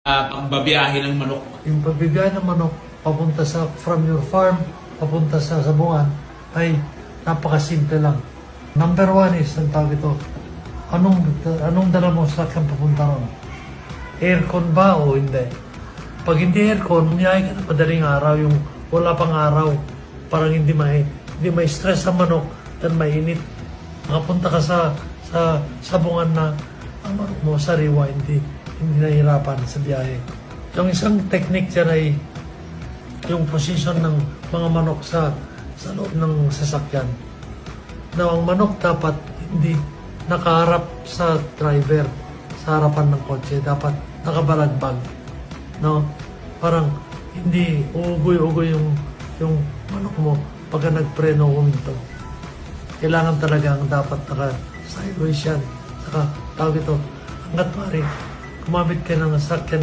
Pangbabiyahe ng manok. Yung pagbibiyahe ng manok papunta from your farm, papunta sa sabungan, ay napakasimple lang. Number one is, ang tawag ito, anong dala mo sa sakyan papunta ron? Aircon ba o hindi? Pag hindi aircon, umiyahe ka na madaling araw, yung wala pang araw, parang hindi may stress ang manok, dan mainit. Makapunta ka sa sabungan na ang manok mo sariwa, hindi nahihirapan sa biyahe. Yung isang technique dyan ay yung position ng mga manok sa loob ng sasakyan. Na ang manok dapat hindi nakaharap sa driver, sa harapan ng kotse. Dapat nakabalagbag. No? Parang hindi uugoy-ugoy yung manok mo pagka nagpreno huminto. Kailangan talaga ang dapat naka-sideways yan. Saka tawag ito, hanggat maaari, gumamit ka ng sasakyan